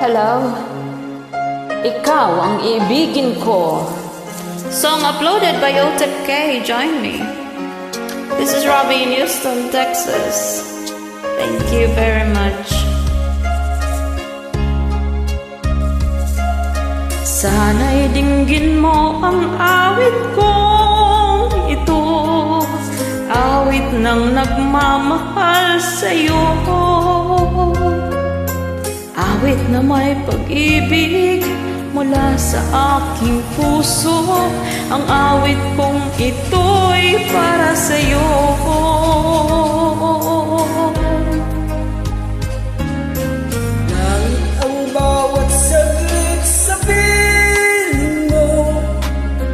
Hello, ikaw ang ibigin ko. Song uploaded by Otep K. Join me. This is Robbie in Houston, Texas. Thank you very much. Sana'y dinggin mo ang awit kong ito, awit ng nagmamahal sa'yo, awit na may pag-ibig mula sa aking puso. Ang awit kong ito'y para sa'yo. Nang ang bawat saglit sa piling mo,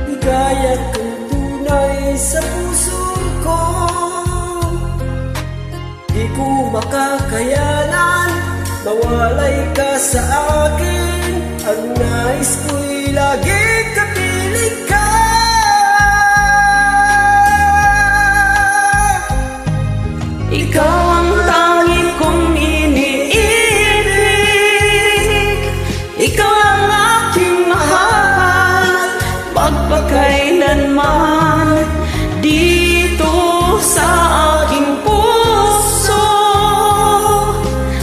ligaya kang tunay sa puso ko. Di ko makakayanan mawalay ka sa akin. Ang nais ko'y lagi kapiling ka. Ikaw ang tangi kong iniibig, ikaw ang aking mahal, magpakailanman dito sa aking puso.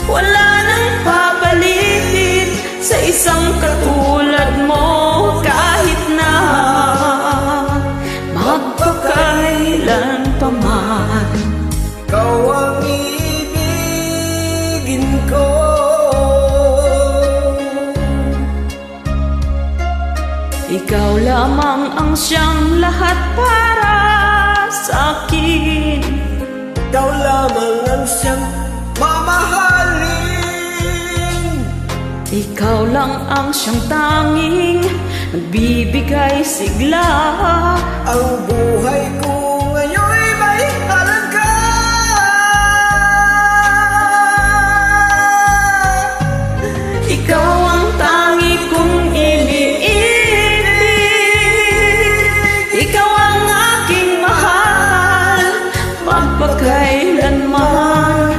Wala nang papalit sa isang katulad mo, kahit na magpakailan pa man. Ikaw ang iibigin ko. Ikaw lamang ang siyang lahat para sa akin. Ikaw lamang ang siyang mamahalin. Ikaw lang ang siyang tanging nagbibigay sigla. Ang buhay ko ngayon'y may halaga. Ikaw ang tangi kong iniibig, ikaw ang aking mahal, magpakailanman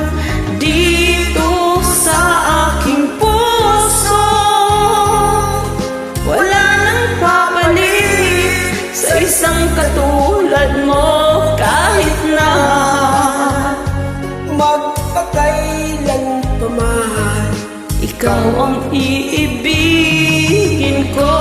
dito sa aking puso. Wala nang papalit sa isang katulad mo, kahit na Magpakailan pa man. ikaw ang iibigin ko.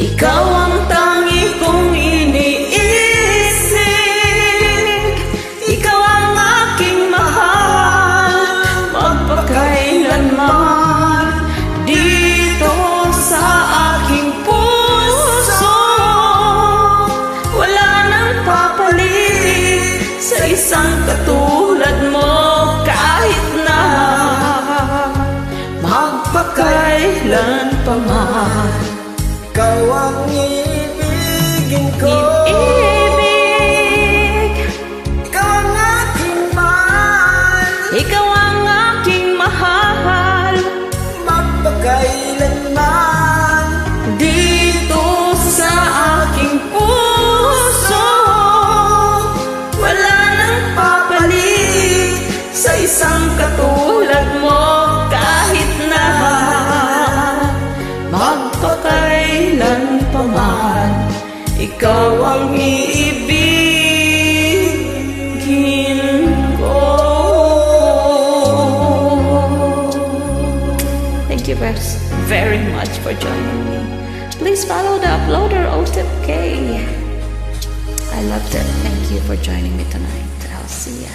Ikaw ang tangi kong iniisip, ikaw ang aking mahal, magpakailanman dito sa aking puso. Wala nang papalit sa isang katulad mo, kahit na magpakailan pa man. Ikaw ang iibigin ko. Ibig, Ikaw ang aking mahal. ikaw ang aking mahal, Magpakailanman dito sa aking puso. Wala nang papalit sa isang katulad mo, kahit na magpakailan pa man. Ikaw ang iibigin ko. Thank you very much for joining me. Please follow the uploader Otep K. I loved it. Thank you for joining me tonight. I'll see ya.